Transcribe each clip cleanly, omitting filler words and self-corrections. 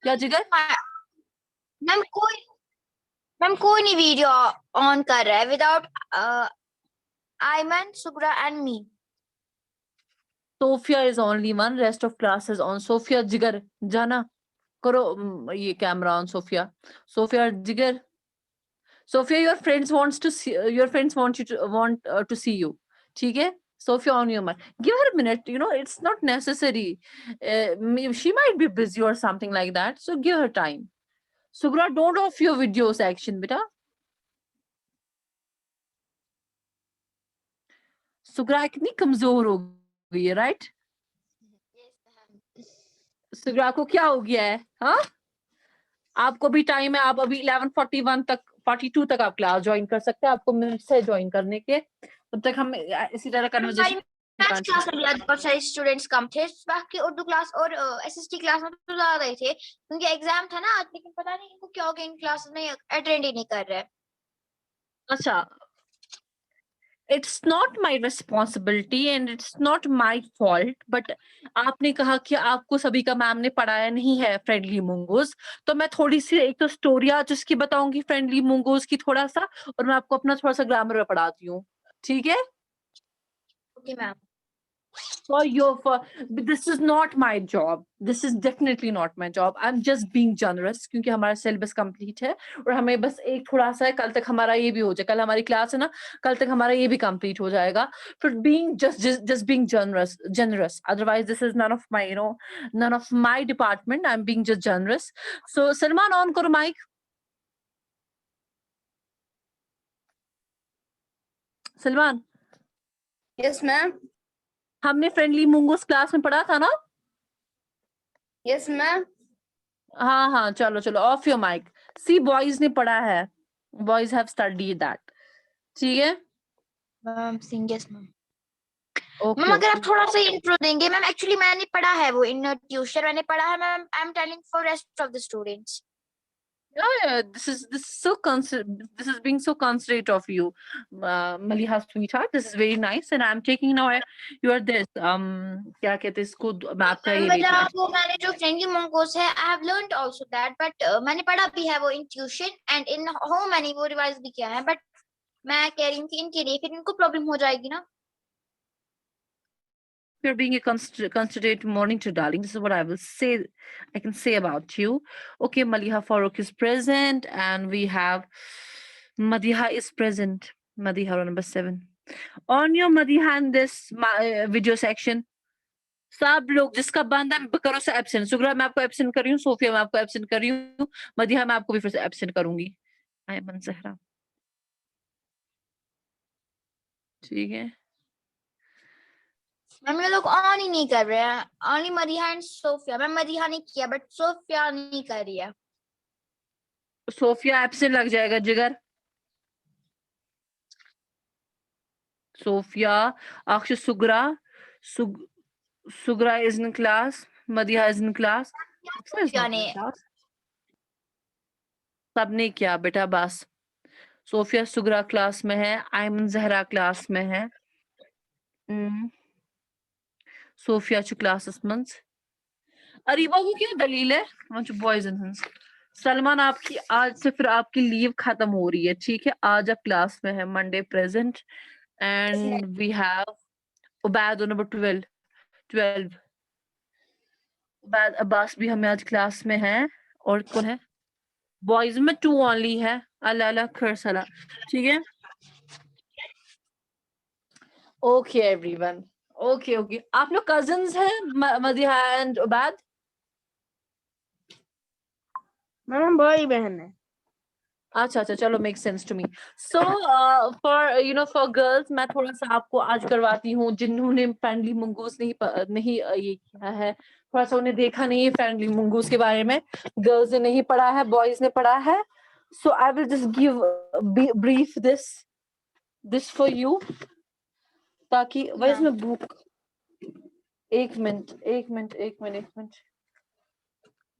क्या जिगर? मैम कोई नहीं वीडियो ऑन कर रहा है without Ayman, Sughra and me. Sophia is only one, rest of class is on. Sophia, जिगर जाना करो ये कैमरा ऑन. Sophia जिगर. Sophia, your friends want you to see you. ठीक है? Sophia, on your mic. Give her a minute. It's not necessary. She might be busy or something like that. So give her time. Sugra, don't off your video section, beta. Sugra कितनी कमजोर हो गई है, right? सुग्रा को क्या हो गया है? हाँ, आपको भी टाइम है. आप अभी 11:41 तक 42 तक आप क्लास ज्वाइन कर सकते हैं. आपको मिनट से ज्वाइन करने के, तब तक हम इसी तरह कन्वर्सेशन. मैथ्स क्लास में भी आज बहुत सारे स्टूडेंट्स कम थे. बाकी उर्दू क्लास और एसएसटी क्लास में तो ज्यादा ही थे क्योंकि एग्जाम था ना आज. लेकिन पता नहीं इनको क्या हो गया, इन क्लास में अटेंड ही नहीं कर रहे. अच्छा, it's not my responsibility and it's not my fault, but आपने कहा कि आपको सभी का मैम ने पढ़ाया नहीं है फ्रेंडली मंगोज, तो मैं थोड़ी सी एक तो स्टोरी आज उसकी बताऊंगी फ्रेंडली मंगोज की थोड़ा सा, और मैं आपको अपना थोड़ा सा ग्रामर पढ़ाती हूँ. ठीक है? Okay ma'am. This is not my job. This is definitely not my job. I'm just being generous क्योंकि हमारा सिलेबस कंप्लीट है और हमें बस एक थोड़ा सा है. कल तक हमारा ये भी हो जाए. कल हमारी क्लास है ना, कल तक हमारा ये भी कंप्लीट हो जाएगा. For being just being generous. Otherwise, this is none of my department. I'm being just generous. So Salman, on करो mic. सलमान. Yes ma'am. हमने फ्रेंडली मूंगोस क्लास में पढ़ा था ना? Yes ma'am. हाँ, चलो off your mic. See boys ने पढ़ा है. Boys have studied that. ठीक है ma'am. Yes ma'am. Okay. Ma'am अगर आप थोड़ा सा इंट्रो देंगे. मैम एक्चुअली मैंने पढ़ा है वो इन ट्यूशन मैंने पढ़ा है ma'am. I am telling for rest of the students. Yeah, this is being so considerate of you, Maliha sweetheart. This is very nice, and I'm taking now your this क्या कहते हैं इसको, मैं आपका ये बट वो मैंने जो फ्रेंडली मंगोस है I have learned also that. But मैंने पढ़ा भी है वो इन ट्यूशन एंड इन होम. मैंने वो रिवाइज भी किया है. बट मैं कह रही हूँ कि इनके लिए फिर इनको प्रॉब्लम हो जाएगी ना. You're being a considerate monitor, darling. This is what I will say. I can say about you. Okay, Maliha Farouk is present, and we have Madiha is present. Madiha row number 7. On your Madiha in this video section. सब लोग जिसका बंद है करो से absent. सुग्रा मैं आपको एब्सेंट कर रही हूँ. सोफिया मैं आपको एब्सेंट कर रही हूँ. मदिहा मैं आपको भी फिर से एब्सेंट करूंगी. आयमन जहरा. ठीक है. मैम ये लोग ऑन ही नहीं कर रहे हैं. Only Madiha and Sophia. Ma'am Madiha ने किया बट सोफिया नहीं कर रही है. सोफिया एब्सेंट लग जाएगा जिगर. सोफिया, अक्षय, सुग्रा is in class. Madiha is in class. Sophia ने सबने किया बेटा बस. सोफिया सुग्रा क्लास में है. आयमन जहरा क्लास में है. सोफिया च क्लासस मंज. अरीबा को क्या दलील है? बॉयज एंड सलमान आपकी आज से फिर आपकी लीव खत्म हो रही है. ठीक है, आज आप क्लास में है. Monday present. And we have Ubaid number 12. Ubaid Abbas भी हमें आज क्लास में है. और कौन है? बॉयज में 2 ओनली है. अल्लाह अल्लाह खैर सला. ठीक है. Okay everyone. ओके. आप लोग कजिन्स हैं मदिहा एंड उबैद? मैम बड़ी बहन है. अच्छा चलो, make sense to me. So for girls मैं थोड़ा सा आपको आज करवाती हूँ जिन्होंने फ्रेंडली मंगूस नहीं ये किया है. थोड़ा सा उन्हें देखा नहीं है फ्रेंडली मंगूस के बारे में. गर्ल्स ने नहीं पढ़ा है, बॉयज ने पढ़ा है. So I will just give brief this for you, ताकि वैस में बुक. एक minute.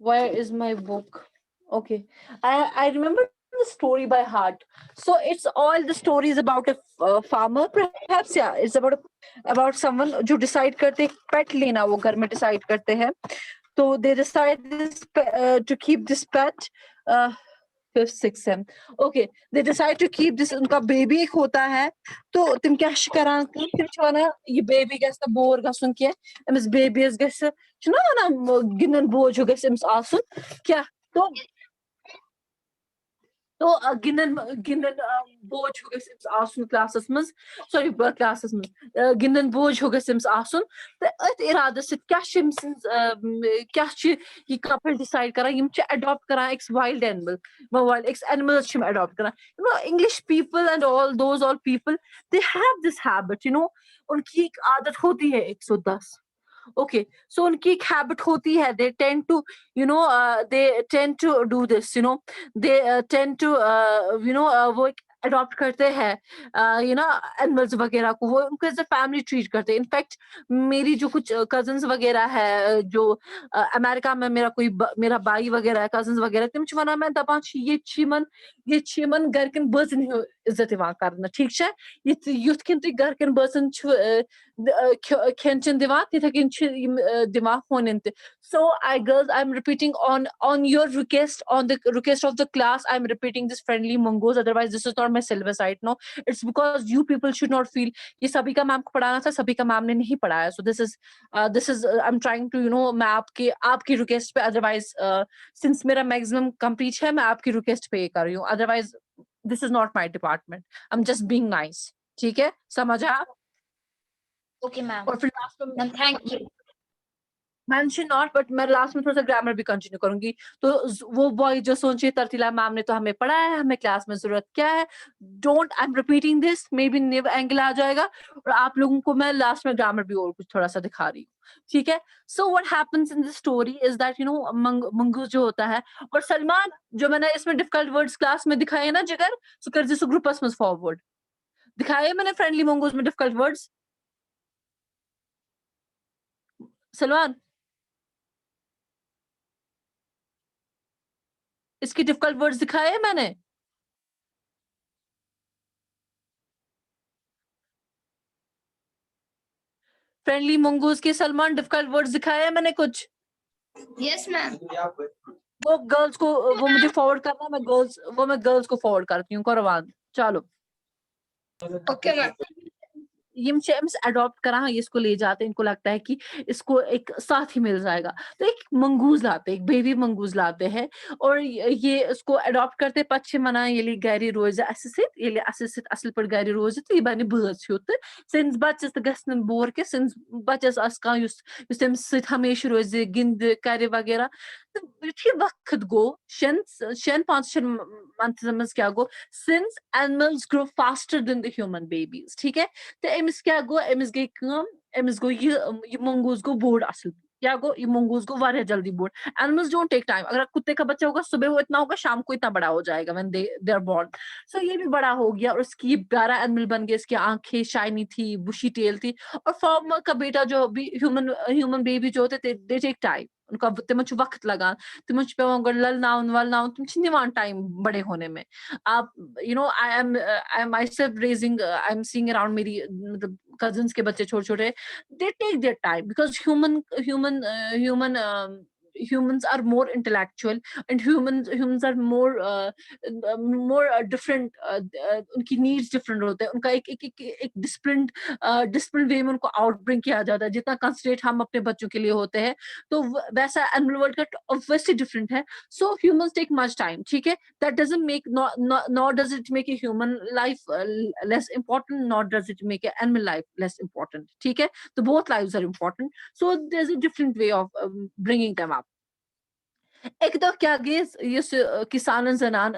Where is my book? Okay, I remember the story by heart. So it's all the stories about a farmer, perhaps. Yeah, it's about someone जो decide करते pet लेना वो घर में decide करते हैं. So they decide to keep this pet. 5th 6th 7th. Okay, they decide to keep this. उनका baby एक होता है, तो तुम क्या करान तुम छुआना ये baby गैस ना बोर गसुन क्या अमिस babies गैस छुना ना गिनन बोझ हो गैस अमिस आसुन क्या तो गिनन गिनन बोझ हो गैस अमिस आसुन क्लासस मज सॉरी क्लासस मज गिनन बोझ हो गैस अमिस आसुन तो अत इरादे से क्या क्या ये कपल डिसाइड करा यम अडॉप्ट करा एक वाइल्ड एनिमल एक एनिमल्स छिम अडॉप्ट करा English people and all those all people they have this habit उनकी एक आदत होती है 110 okay so उनकी एक हैबिट होती है they tend to they tend to do this they tend to वो एक अडॉप्ट करते हैं एनिमल्स वगैरह को वो उनको एज अ फैमिली ट्रीट करते हैं इनफैक्ट मेरी जो कुछ कजन्स वगैरह है जो अमेरिका में मेरा भाई वगैरह है कजन्स वगैरह तिम छ वनान मैं दपान ये छिमन गरकन बजन इज्जत इवान करना ठीक है युथ किन तुम गरकन बजन खेन चन दिवान तिथे किन दिवान होन त so girls I'm repeating on your request on the request of the class I'm repeating this friendly mongos otherwise this is not my syllabus right now it's because you people should not feel ये सभी का ma'am को पढ़ाना था सभी का ma'am ने नहीं पढ़ाया so this is I'm trying to मैं आपकी रिक्वेस्ट पे otherwise since मेरा maximum complete है मैं आपकी रिक्वेस्ट पे ये कर रही हूँ otherwise this is not my department I'm just being nice ठीक है समझा Okay, ma'am. और फिर लास्ट में Thank you. Mention not but मैं लास्ट में थोड़ा सा ग्रामर भी कंटिन्यू करूंगी तो वो बॉय जो सोचे तरतीला मैम ने तो हमें पढ़ाया है हमें क्लास में जरूरत क्या है don't I am repeating this maybe new angle आ जाएगा और आप लोगों को मैं लास्ट में ग्रामर भी और कुछ थोड़ा सा दिखा रही हूँ ठीक है so what happens in this story is that mongoose जो होता है और सलमान जो मैंने इसमें डिफिकल्ट वर्ड्स क्लास में दिखाए ना जिगर सो कर जिसको ग्रुपस में फॉरवर्ड दिखाए मैंने फ्रेंडली मंगूस में डिफिकल्ट वर्ड्स सलमान इसकी डिफिकल्ट वर्ड्स दिखाए हैं मैंने फ्रेंडली मंगूस के सलमान डिफिकल्ट वर्ड्स दिखाए हैं मैंने कुछ Yes, ma'am. वो गर्ल्स को वो मुझे फॉरवर्ड करना मैं गर्ल्स को फॉरवर्ड करती हूँ करवान चलो Okay, ma'am. ये अडॉप्ट करा इसको ले जाते हैं इनको लगता है कि इसको एक साथ ही मिल जाएगा तो एक मंगूज लाते हैं एक बेबी मंगूज लाते हैं और ये इसको अडॉप्ट करते पच्चे मना ये गरी रोज असल पर गरी रोज तो ये बन बच तो सिंस बच्चस तो गन बोर के सिंस बच्चस तमिस हमेशा रोज गिंद कर वगैरह तो यु वक्त गो 5 मंथ्स मज क्या go since animals grow faster than the human babies ठीक है तो अमिस क्या गो अमिस गई अमिस गो ये मंगूस गो बोर्ड असल क्या गो ये मंगूस गो वारिया जल्दी board animals don't take time अगर कुत्ते का बच्चा होगा सुबह वो इतना होगा शाम को इतना बड़ा हो जाएगा when they are born so ये भी बड़ा हो गया और इसकी 12 एनिमल बन गए इसकी आंखें शाइनी थी बुशी टेल थी और फार्मर का बेटा जो भी ह्यूमन बेबी जो होते दे टेक टाइम उनका तिम वक्त लगान तिम पे ललनाउन वलनाउन तिम निवान टाइम बड़े होने में आप I am myself raising I am seeing around मेरी मतलब कजिन्स के बच्चे छोटे छोटे they take their time because humans are more intellectual and humans are more different उनकी needs different होते हैं उनका एक disciplined वे में उनको outbring किया जाता है जितना considerate हम अपने बच्चों के लिए होते हैं तो वैसा animal world का obviously different है so humans take much time ठीक है that doesn't make nor does it make a human life less important nor does it make an animal life less important ठीक है तो both lives are important so there's a different way of bringing them up एक दो क्या गई किसान जनान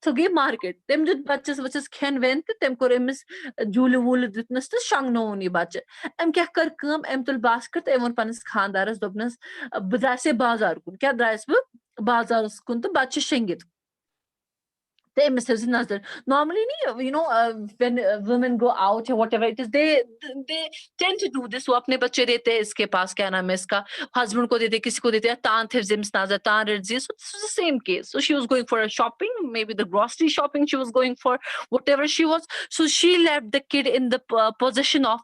सो गई market तम दित बच्चस खेन वेन तो तम कोर अमिस झूल वूल दितनस तो शंगनोन ये बच्चे अम क्या कर कम अम तुल बास्केट अम वन पन्नस खानदारस दोपनस बह द्रायस बाजार कुन क्या द्रायस बह बाजारस कुन तो बच्चे शेंगित They misses nazar. Normally, when women go out or whatever it is, they tend to do this. वो अपने बच्चे देते हैं इसके पास क्या नाम है इसका husband को देते किसी को देते हैं तान थे जिम्स nazar तान रजी. So this was the same case. So she was going for a shopping, maybe the grocery shopping she was going for, whatever she was. So she left the kid in the possession of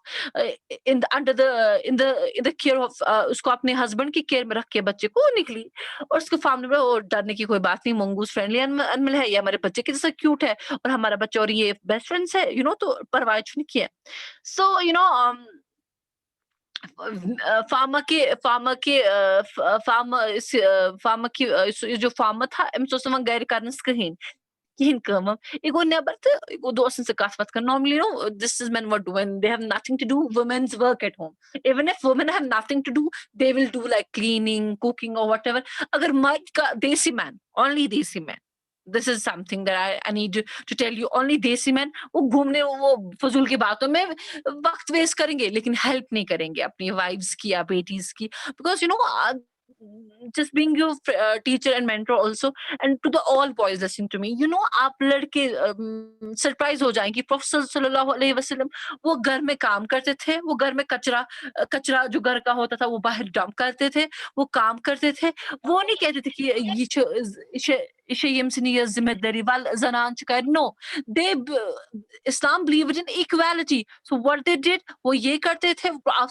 in the under the in the care of उसको अपने husband की care में रख के बच्चे को निकली. और उसके फैमिली में और डरने की कोई बात नहीं, मंगूस फ्रेंडली एनिमल है, ये हमारे बच्चे के जैसा क्यूट है और हमारा बच्चा और ये बेस्ट फ्रेंड्स है, तो परवाह नहीं किया. सो फार्मा की जो फार्मा था अम्स ओस वहां गैर करनस कहीं कहीं कम एगो नेबर तो एगो दोस्तन से कथ वथ कर. Normally, this is men what do when they have nothing to do, women's work at home. Even if women have nothing to do, they will do like cleaning, cooking or whatever. अगर मर्द का देसी man, only देसी man, this is something that I need to tell you, only देसी man वो घूमने वो फजूल की बातों में वक्त वेस्ट करेंगे लेकिन हेल्प नहीं करेंगे अपनी वाइफ्स की या बेटीज की. Because just being your teacher and mentor also, and to the all boys listening to me, आप लड़के सरप्राइज हो जाएंगे. प्रोफेसर सल्लल्लाहु अलैहि वसल्लम वो घर में काम करते थे, वो घर में कचरा जो घर का होता था वो बाहर डंप करते थे, वो काम करते थे. वो नहीं कहते थे कि ये यमसनी जिम्मेदारी वाल जनान कर. No, they Islam believe in equality. So what they did, वो ये करते थे. आप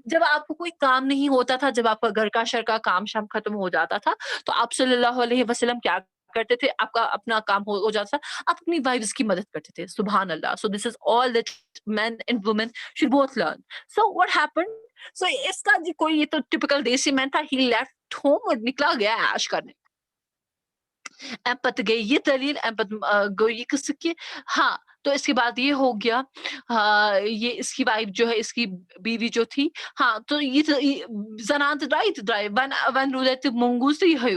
जब आपको कोई काम नहीं होता था, जब आपका घर का शर का काम शाम खत्म हो जाता था, तो आप सल्लल्लाहु अलैहि वसल्लम क्या करते थे, आपका अपना काम हो जाता था, आप अपनी वाइफ्स की मदद करते थे. सुभान अल्लाह. So this is all that men and women should both learn. So what happened? So इसका कोई ये तो टिपिकल देसी मैन था. He left home और निकला गया ऐश करने. एम्पत गई ये दलील, एम्पत गई किस की. हाँ, तो इसके बाद ये हो गया. ये इसकी वाइफ जो है, इसकी बीवी जो थी, हाँ, तो ये जनान ड्राइव वन रूदत मंगूस तो ये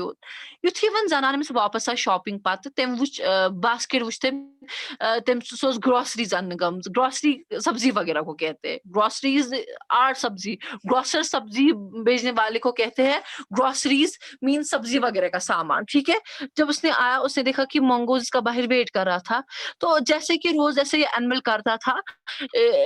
युथी वन जनान में वापस आ शॉपिंग पात तम वुच बास्केट वुच तम सोस ग्रोसरीज अन्न गम्स. ग्रोसरी सब्जी वगैरह को कहते हैं. ग्रोसरीज आर सब्जी, ग्रोसर सब्जी बेचने वाले को कहते हैं. ग्रोसरीज मीन सब्जी वगैरह का सामान. ठीक है. जब उसने आया, उसने देखा कि मंगूस इसका बाहर वेट कर रहा था. तो जैसे कि रोज जैसे ये एनिमल करता था,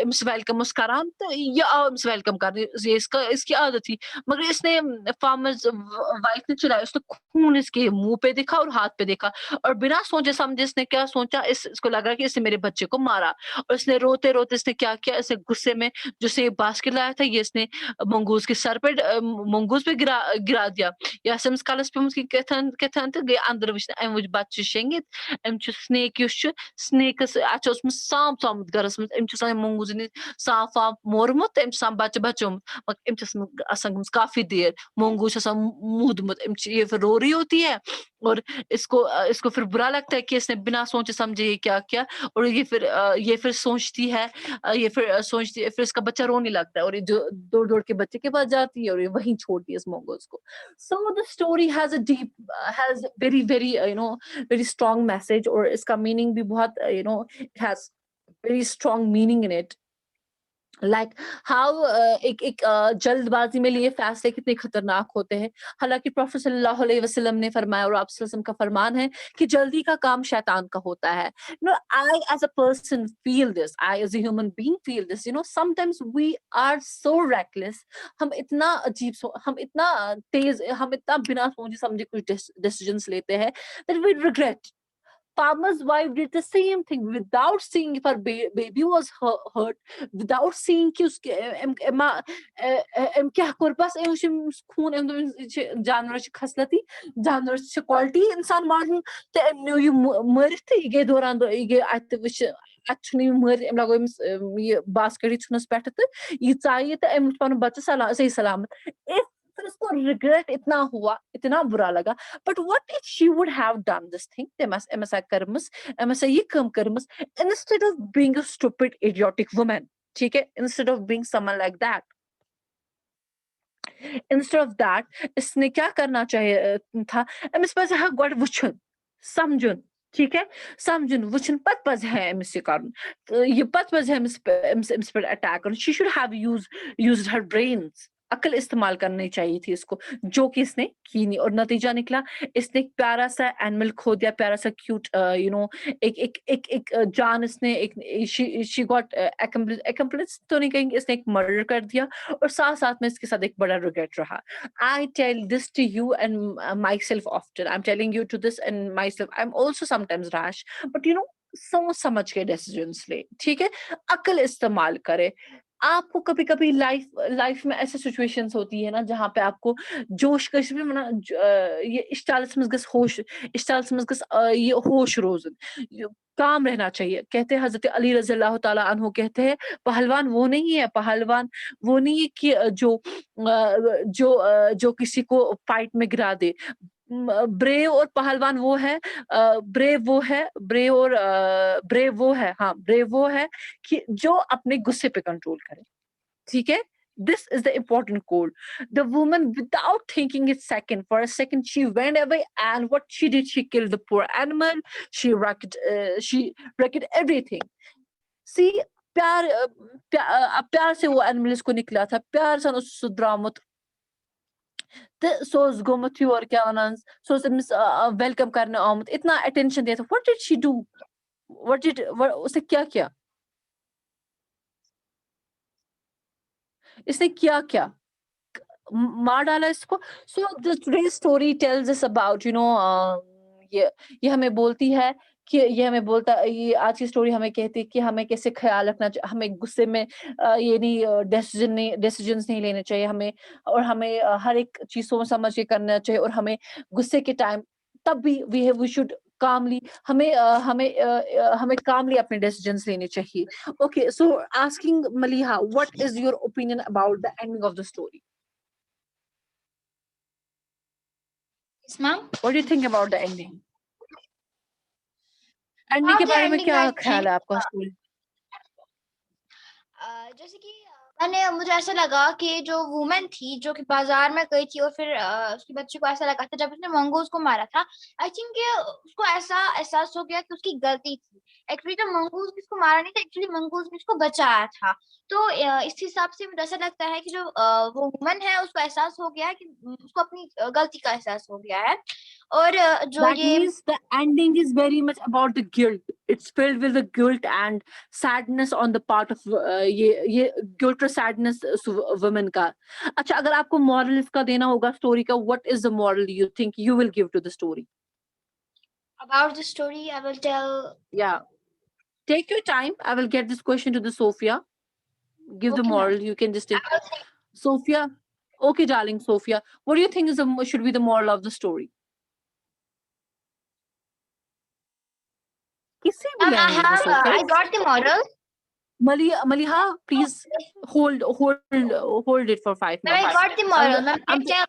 मिस वेलकम मुस्कुरान, तो ये मिस वेलकम करने, ये इसकी आदत थी. मगर इसने फार्मर्स वाइफ ने चलाया, उसने खून इसके मुंह पे देखा और हाथ पे देखा, और बिना सोचे समझे इसने क्या सोचा, इसको लगा कि इसने मेरे बच्चे को मारा. और इसने रोते रोते इसने क्या किया, इसे गुस्से में जो से बास्केट लाया था, ये इसने मंगूस के सर पे मंगूस पे गिरा दिया. या सिम्स कालस पे मुझे कहता गए अंदर विश्व एम बच्चे शेंगे एम स्नेक स्नेक सांप थोमुत गरस मज मंगूज सांप वाप मोरमुत बच्चे बचोमुत काफी देर मंगूज मुदमुत ये फिर रो रही होती है. और इसको फिर बुरा लगता है कि इसने बिना सोचे समझे ये क्या किया. और ये फिर सोचती है, फिर इसका बच्चा रोने लगता है, और ये जो दौड़ दौड़ के बच्चे के पास जाती है और ये वहीं छोड़ती है इस मंगूज को. So the story has has very very very strong message, और इसका मीनिंग भी बहुत it has very strong meaning in it. Like how एक जल्दबाजी में लिए फैसले कितने खतरनाक होते हैं. हालांकि प्रोफेट सल्लल्लाहु अलैहि वसल्लम ने फरमाया, और आप सल्लल्लाहु अलैहि वसल्लम का फरमान है कि जल्दी का काम शैतान का होता है. I as a person feel this, I as a human being feel this. Sometimes we are so reckless. हम इतना हम इतना तेज, हम इतना बिना सोचे समझे कुछ decisions लेते हैं that we regret. Farmer's wife did the same thing without seeing if her baby was hurt, without seeing कि उसके क्या कर बस खून जानवर खसलती जानवर क्वालिटी इंसान मारन तो ये मरित ये दौरान ये मर लगो ये बास्केट छुनस पे तो ये चाहिए तो अम पन बच्चा सही सलामत. फिर उसको रिग्रेट इतना हुआ, इतना बुरा लगा. But what if she would have done this thing, ये कम करमस instead of being a stupid idiotic woman. ठीक है, instead of being someone like that, instead of that इसने क्या करना चाहिए था, अमिस पज हा गोड वुचन समझुन. ठीक है, समझुन वुचन पत पज है अमिस ये पत पज है अमिस पे attack. She should have used her brains. अक्ल इस्तेमाल करनी चाहिए थी इसको, जो कि इसने की नहीं, और नतीजा निकला इसने एक प्यारा सा एनिमल खो दिया, प्यारा सा क्यूट एक जान इसने एक शी गॉट एक्म्प्लिस तो नहीं कहेंगे, इसने एक मर्डर कर दिया, और साथ-साथ में इसके साथ एक बड़ा रिग्रेट रहा। I tell this to you and myself often. I'm telling you to this and myself. I'm also sometimes rash, but सोच समझ के डिसीजंस ले, ठीक है? अक्ल इस्तेमाल करे। आपको कभी-कभी लाइफ में ऐसी सिचुएशंस होती है ना जहाँ पे आपको जोश कशी भी ये ये होश रोज़न काम रहना चाहिए। कहते हैं हज़रत अली रज़ी अल्लाह तआला अन्हु कहते हैं पहलवान वो नहीं है, पहलवान वो नहीं है कि जो किसी को फाइट में गिरा दे। ब्रेव और पहलवान वो है, ब्रेव वो है, हाँ, ब्रेव वो है कि जो अपने गुस्से पे कंट्रोल करे, ठीक है? This is the important code. The woman, without thinking it second for a second, she went away, and what she did, she killed the poor animal. She wrecked everything. See, प्यार से वो animal इसको निकला था, प्यार से उस द्रामत सो गोमुत और क्या वनान सो वेलकम करने आमुत, इतना अटेंशन दिया था। What did she do? उसने क्या किया? इसने क्या किया? मार डाला इसको। So today's story tells us about ये ये हमें बोलती है कि ये आज की स्टोरी हमें कहती है कि हमें कैसे ख्याल रखना चाहिए, हमें गुस्से में ये नहीं डिसीजंस नहीं लेने चाहिए हमें, और हमें हर एक चीज सोच समझ के करना चाहिए, और हमें गुस्से के टाइम तब भी वी शुड कामली हमें कामली अपने डिसीजंस लेने चाहिए। Okay, so asking Maliha, what is your opinion about the ending of the story? Yes, ma'am. What do you think about the ending? Ending About के the बारे में ending, क्या I ख्याल think है आपका स्टोरी? जैसे कि मुझे ऐसा लगा कि जो वुमेन थी जो कि बाजार में गई थी और फिर उसके बच्चे को ऐसा लगा था जब उसने मंगूज को मारा था, आई थिंक उसको ऐसा एहसास हो गया कि उसकी गलती थी। एक्चुअली तो मंगूज ने उसको मारा नहीं था, एक्चुअली मंगूज ने उसको बचाया था। तो इस हिसाब से मुझे ऐसा लगता है कि जो वो वुमन है उसको एहसास हो गया है कि उसको अपनी गलती का एहसास हो गया है। और जो That ये means the ending is very much about the guilt. It's filled with the guilt and sadness on the part of ये guilt और sadness women का। अच्छा, अगर आपको moral इसका देना होगा स्टोरी का, what is the moral you think you will give to the story? about the story I will tell. Yeah, take your time. I will get this question to the Sophia. Give the Okay, ma'am. moral. You can just I take will say, Sophia. Okay, darling Sophia. What do you think should be the moral of the story? किसी भी ma'am, language में Sophia. I got the moral. Maliha, please hold it for 5 Ma'am, I minutes. got the moral. Ma'am, I'm, tell.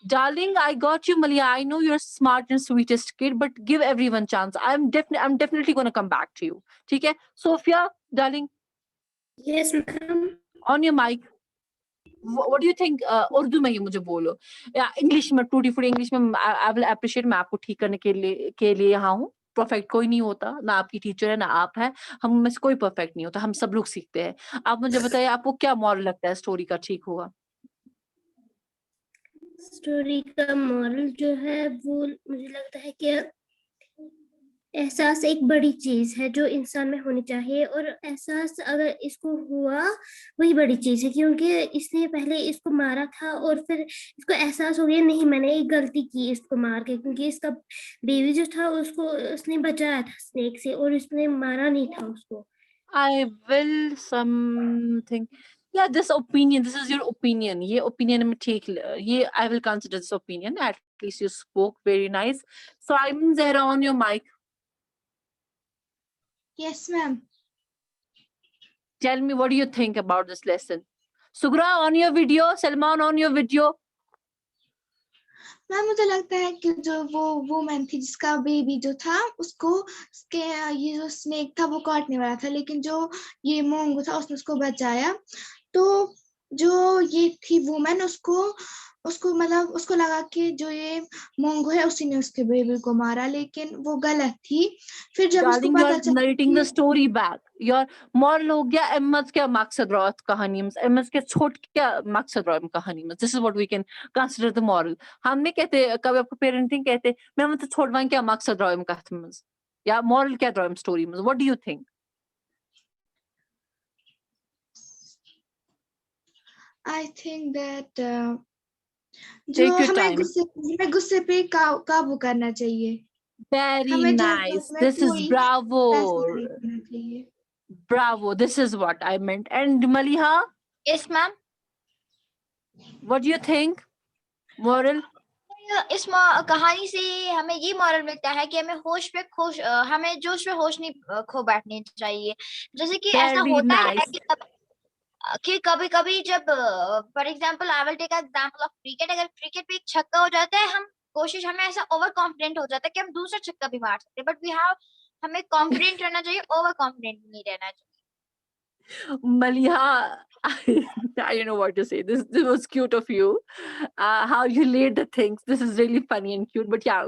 darling, I got you, Maliha. I know you're smart and sweetest kid, but give everyone chance. I'm definitely gonna come back to you. ठीक है? Sophia, darling, Yes, ma'am. on your mic. What do you think? Urdu में ही मुझे बोलो या English में, टूटी फूटी English में। I will appreciate, मैं आपको ठीक करने के लिए यहाँ हूँ। परफेक्ट कोई नहीं होता, ना आपकी टीचर है ना आप है, हम में से कोई परफेक्ट नहीं होता, हम सब लोग सीखते हैं। आप मुझे बताइए आपको क्या मॉरल लगता है स्टोरी का ठीक होगा? स्टोरी का मॉरल जो है वो मुझे लगता है कि एहसास एक बड़ी चीज है जो इंसान में होनी चाहिए, और एहसास अगर इसको हुआ वही बड़ी चीज है, क्योंकि इसने पहले इसको मारा था और फिर इसको एहसास हो गया नहीं मैंने एक गलती की इसको मार के, क्योंकि इसका बेबी जो था उसको उसने बचाया था स्नेक से और उसने मारा नहीं था उसको। I will something. Yeah, this is your opinion. ये opinion में ठीक ये I will consider this opinion. At least you spoke very nice. So I'm Zahra, on your mic. Yes, ma'am. Tell me, what do you think about this lesson? Sugra, on your video. Salman, on your video. Ma'am मुझे लगता है कि जो वो woman थी जिसका baby जो था उसको उसके ये जो स्नेक था वो काटने वाला था, लेकिन जो ये मोंगू था उसने उसको बचाया। तो जो ये थी वुमन उसको उसको मतलब उसको लगा कि जो ये मोंगो है उसी ने उसके बेबी को मारा, लेकिन वो गलत थी। फिर जब उसको Darling, पता you're चला narrating the कि story back. Your moral हो गया एमस क्या मकसद रहा कहानी में, एमस के छोट क्या मकसद रहा कहानी में. This is what we can consider the moral. हम नहीं कहते कभी आपको पेरेंटिंग कहते मैं मतलब छोड़वाएं क्या मकसद रहा कहानी में या moral क्या रहा स्टोरी में. What do you think? I think that जो Take your हमें time. गुस्से पे काबू करना चाहिए। Very हमें nice. जल्दबाजी में This is कोई bravo. फैसला नहीं करना चाहिए। Bravo. This is what I meant. And Maliha, yes ma'am. what do you think? Moral? इस कहानी से हमें ये मॉरल मिलता है कि हमें जोश में होश नहीं खो बैठनी चाहिए। जैसे कि ऐसा Very होता है nice. कि कभी कभी जब for example I will take example of cricket, अगर क्रिकेट पे एक छक्का हो जाता है हमें ऐसा ओवर कॉन्फिडेंट हो जाता है कि हम दूसरा छक्का भी मार सकते हैं, बट हमें कॉन्फिडेंट रहना चाहिए, ओवर कॉन्फिडेंट नहीं रहना चाहिए। Maliha, I don't know what to say. This was cute of you. How you laid the things. This is really funny and cute. But yeah,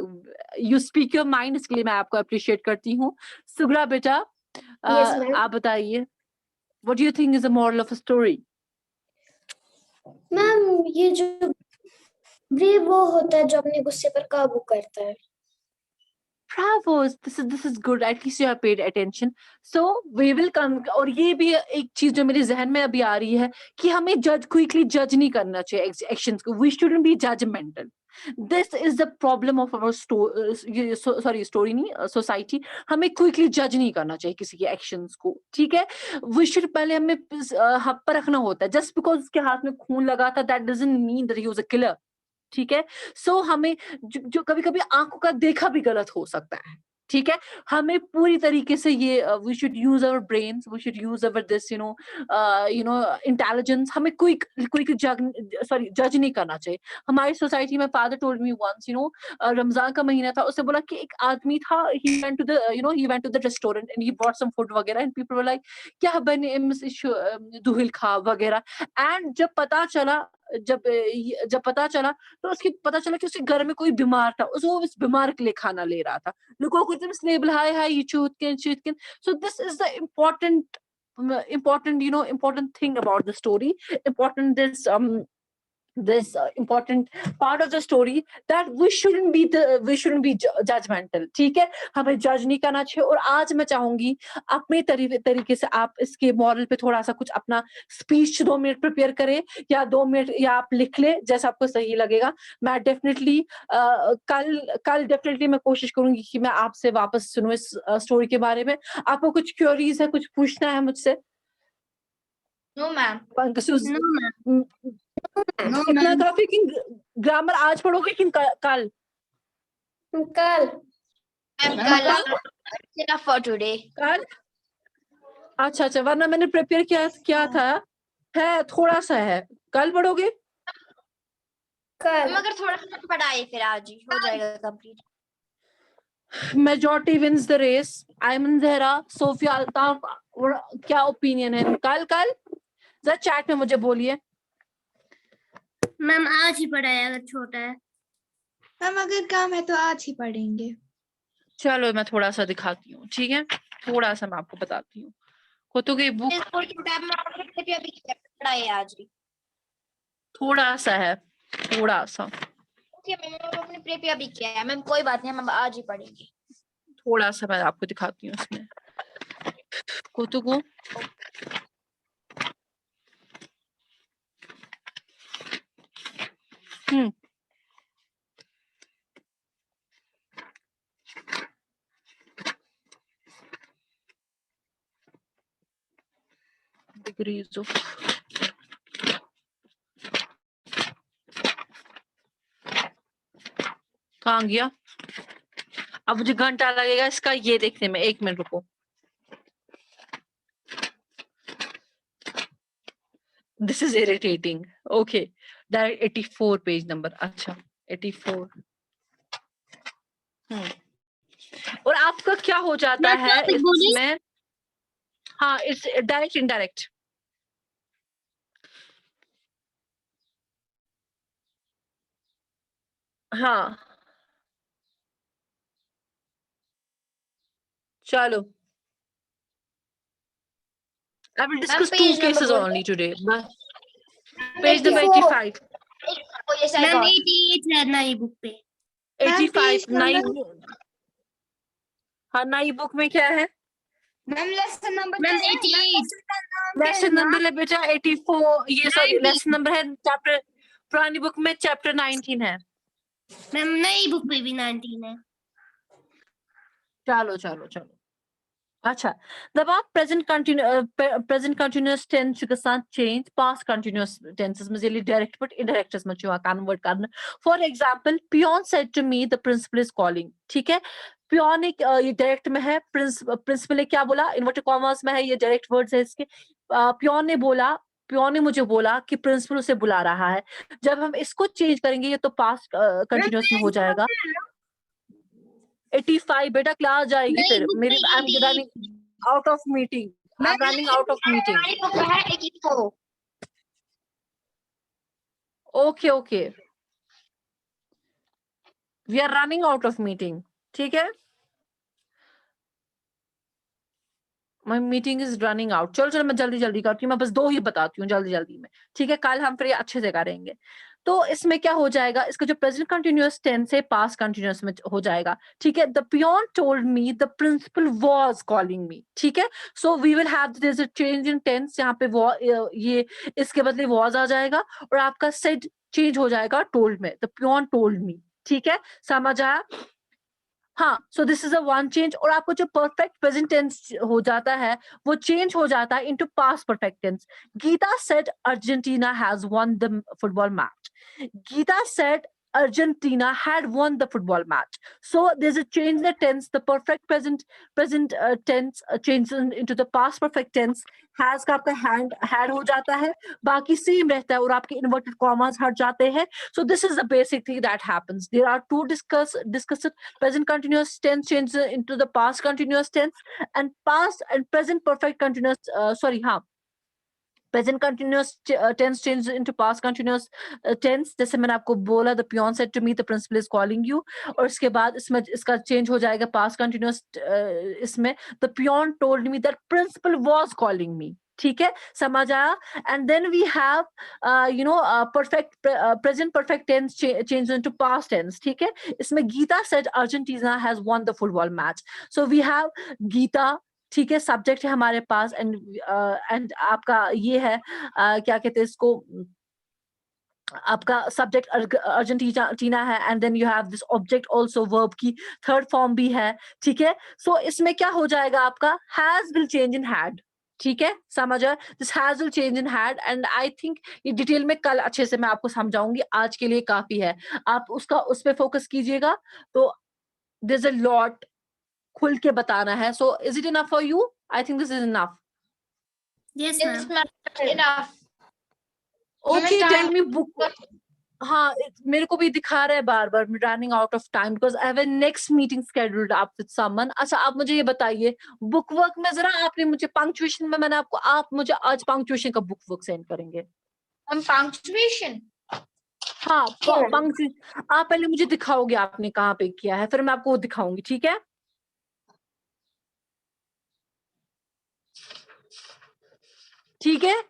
you speak your mind. इसके लिए मैं आपको appreciate करती हूँ. सुगरा बेटा, Yes, ma'am. आप बताइए. What do you think is the moral of a story? Ma'am ये जो ब्रेव वो होता है जो अपने गुस्से पर काबू करता है। Bravo, this is good. At least you have paid attention. So we will come. और ये भी एक चीज जो मेरे जहन में अभी आ रही है कि हमें क्विकली जज नहीं करना चाहिए एक्शंस को. We shouldn't be judgmental. This is the problem of our story नहीं सोसाइटी. हमें क्विकली जज नहीं करना चाहिए किसी के एक्शंस को, ठीक है. We should पहले हमें हक पर रखना होता है. Just because उसके हाथ में खून लगा था, that doesn't mean that he was a killer. ठीक है. सो हमें जो कभी कभी आंखों का देखा भी गलत हो सकता है, ठीक है. हमें पूरी तरीके से ये we should use our brains, we should use our this intelligence. हमें क्विक जज नहीं करना चाहिए. हमारी सोसाइटी में father told me once, Ramzan का महीना था, उसने बोला कि एक आदमी था, he went to the restaurant and he brought some food वगैरह एंड पीपल वर लाइक क्या बने दुहिल खा वगैरह. एंड जब पता चला तो उसकी पता चला कि उसके घर में कोई बीमार था, वो इस बीमार के लिए खाना ले रहा था. लोगों को एकदम लेबल हाय ये चूतकिन. So this is the important thing about the story, important this important part of the story, that we shouldn't be judgmental. ठीक है, हमें जज नहीं करना चाहिए. और आज मैं चाहूंगी अपने तरीके से आप इसके मॉरल पे थोड़ा सा कुछ अपना स्पीच 2 मिनट प्रिपेयर करें या 2 मिनट या आप लिख ले जैसा आपको सही लगेगा. मैं डेफिनेटली कल डेफिनेटली मैं कोशिश करूंगी कि मैं आपसे वापस सुनूं इस स्टोरी के बारे में. आपको कुछ क्वेरीज है, कुछ पूछना है मुझसे? No ma'am. इतना काफी कि ग्रामर आज पढ़ोगे कि कल? कल फॉर टुडे। कल? अच्छा, वरना मैंने प्रिपेयर किया था, है थोड़ा सा है. कल पढ़ोगे? कल अगर थोड़ा सा पढ़ाए फिर आज ही हो जाएगा complete. Majority wins the race. Ayman Zehra, Sophia Altaf, क्या ओपिनियन है? कल जरा चैट में मुझे बोलिए. मैम आज ही पढ़ाया अगर छोटा है. मैम अगर काम है तो आज ही पढ़ेंगे. चलो मैं थोड़ा सा दिखाती हूँ, ठीक है, थोड़ा सा मैं आपको बताती हूँ. कुतु की बुक पढ़ाए आज ही थोड़ा सा है, थोड़ा सा. अपने प्रिपेयर भी किया है मैम, कोई बात नहीं, हम आज ही पढ़ेंगे. थोड़ा सा मैं आपको दिखाती हूँ इसमें. कुतु को degrees of कहाँ गया? अब मुझे घंटा लगेगा इसका ये देखने में. 1 मिनट रुको. This is irritating. Okay, that 84 page number. अच्छा 84. और आपका क्या हो जाता है इसमें? हाँ, इट्स डायरेक्ट इनडायरेक्ट. हाँ चलो, I will ma'am discuss 2 page number cases बोलिए। only today. Page number 84। 85. Yes, I ma'am got. 88 है नई बुक पे। मैम 85 पेज नई नंबर हाँ नई बुक में क्या है? मैम लेसन नंबर मैम क्या है? 88 लेसन नंबर है बेटा 84, ये सॉरी 19 लेसन नंबर है चैप्टर, पुरानी बुक में चैप्टर 19 है। मैम नई बुक पे भी 19 है। चलो चलो चलो अच्छा, जब आप प्रेजेंट कंटिन्यूअस टेंस के साथ चेंज पास्ट कंटिन्यूअस टेंसेस में ये डायरेक्ट बट इनडायरेक्ट में जो कन्वर्ट करना। For example peon said to me the principal is calling, ठीक है। पियोन एक ये डायरेक्ट में है, प्रिंसिपल ने क्या बोला, इन्वर्टेड कॉमर्स में है, ये डायरेक्ट वर्ड्स है इसके। पियोन ने मुझे बोला कि प्रिंसिपल उसे बुला रहा है। जब हम इसको चेंज करेंगे ये तो पास्ट कंटिन्यूअस में हो जाएगा। 85 बेटा क्लास जाएगी नहीं फिर बुक मेरी, पे I am running out of meeting, I am running out of meeting. हमारी बुक में है 84। Okay okay, we are running out of meeting, ठीक है। My meeting is running out. चलो चलो मैं जल्दी जल्दी करती हूँ, मैं बस 2 ही बताती हूँ जल्दी जल्दी में, ठीक है। कल हम फिर ये अच्छे से करेंगे। तो इसमें क्या हो जाएगा, इसका जो प्रेजेंट कंटिन्यूअस टेंस है पास्ट कंटिन्यूअस में हो जाएगा, ठीक है। The peon told me the principal was calling me, ठीक है। So we will have this a change in tense, यहाँ पे ये इसके बदले वाज आ जाएगा और आपका सेड चेंज हो जाएगा टोल्ड में, द पियोन टोल्ड मी, ठीक है। समझ आया? हाँ, सो this is a one change. और आपको जो परफेक्ट प्रेजेंट टेंस हो जाता है वो चेंज हो जाता है into past perfect tense. Geeta said Argentina has won the football match. Geeta said Argentina had won the football match. So there's a change in the tense. The perfect present tense changes into the past perfect tense. Has का आपका had हो जाता है, बाकी same रहता है और आपके inverted commas हट जाते हैं. So this is the basic thing that happens. There are two discussed present continuous tense changes into the past continuous tense and past and present perfect continuous हाँ present continuous tense change into past continuous tense. जैसे मैंने आपको बोला the peon said to me the principal is calling you, और इसके बाद इसमें इसका चेंज हो जाएगा पास्ट कंटिन्यूअस इसमें the peon told me that principal was calling me, ठीक है। समझ आया? And then we have perfect present perfect tense change into past tense, ठीक है। इसमें Geeta said Argentina has won the football match. So we have Gita, ठीक है, subject है हमारे पास एंड आपका ये है क्या कहते हैं इसको, आपका सब्जेक्ट अर्जेंटीना है and then you have this object also, verb की थर्ड फॉर्म भी है, ठीक है। सो इसमें क्या हो जाएगा आपका has will change in had, ठीक है। समझ आया? This has will change in had and I think ये डिटेल में कल अच्छे से मैं आपको समझाऊंगी, आज के लिए काफी है। आप उस पे फोकस कीजिएगा। तो देयर इज अ लॉट खुल के बताना है। So is it enough for you? I think this is enough. Yes Yes, ma'am. ma'am. Enough. Okay Ma'am, tell time. Me book. हाँ मेरे को भी दिखा रहा है बार बार running out of time because I have a next meeting scheduled up with someone. अच्छा आप मुझे ये बताइए बुक वर्क में जरा आपने मुझे पंक्चुएशन में मैंने आपको, आप मुझे आज पंक्चुएशन का बुक वर्क सेंड करेंगे? Punctuation. हाँ Sure. पंक्चुएशन आप पहले मुझे दिखाओगे आपने कहाँ पे किया है, फिर मैं आपको वो दिखाऊंगी, ठीक है। ठीक है,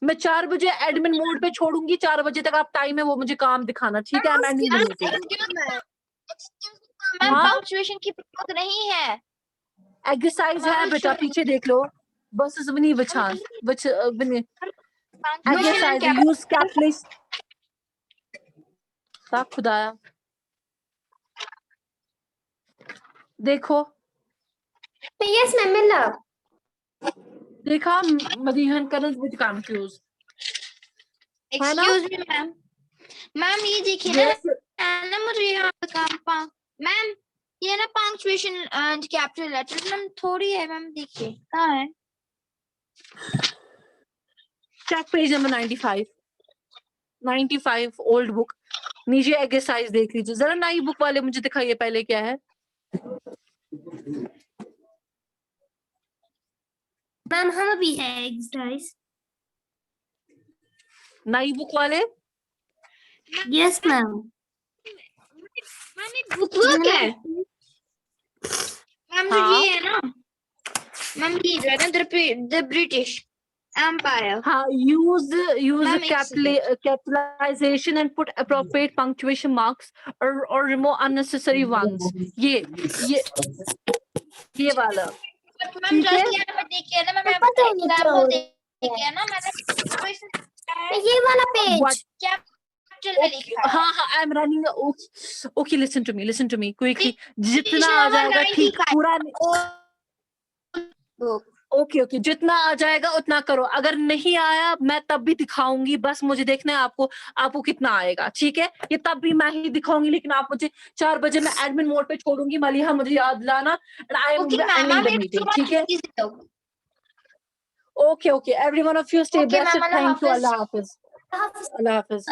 मैं 4 बजे एडमिन मोड पे छोड़ूंगी, 4 बजे तक आप टाइम है वो मुझे काम दिखाना, ठीक है। I am ending the meeting. Ma'am हाँ पंक्चुएशन की जरूरत नहीं है। एक्सरसाइज है बेटा, पीछे देख लो, बस बनी विचान विच बनी Punctuation exercise and use catalyst सा खुदाया। देखो यस मैम मिला। देखा मदीहन करंस विद कंफ्यूज है ना? Excuse me, ma'am. मैम ये देखिए ना, Yes. ना मुझे यहाँ पे काम मैम ये ना punctuation and capital letters ma'am थोड़ी है मैम, देखिए कहाँ है। Check page number 95 old book, नीचे एक्सरसाइज देख लीजिए जरा। नई बुक वाले मुझे दिखाइए पहले क्या है। मैम हम भी है एक्सरसाइज। नई बुक वाले yes ma'am. Ma'am book work है मैम जो हाँ। ये है ना मैम ये जो है ना द ब्रिटिश एम्पायर हाँ, use Ma'am, एक capitalization and put appropriate punctuation marks or remove unnecessary ones. ये वाला मैम ठीक है। जैसे यहाँ पे देखिए ना मैम पता नहीं क्या एग्जाम्पल हो देखिए ना मैंने तो इसमें ये वाला पेज What? कैपिटल में लिखा है हाँ हाँ, I'm running. Okay, listen to me quickly. जितना Page आ number जाएगा ठीक, 95. पूरा बुक ओके, जितना आ जाएगा उतना करो। अगर नहीं आया मैं तब भी दिखाऊंगी, बस मुझे देखना है आपको कितना आएगा, ठीक है। ये तब भी मैं ही दिखाऊंगी, लेकिन आप मुझे 4 बजे मैं एडमिन मोड पे छोड़ूंगी। मलिहा मुझे याद दिलाना, and I am okay ma'am ending the मैं मीटिंग, सुबह ठीक है। जल्दी से आऊंगी। Okay, every one of you stay okay blessed. Ma'am, Allah thank you. Hafiz. Allah Hafiz. Allah Hafiz.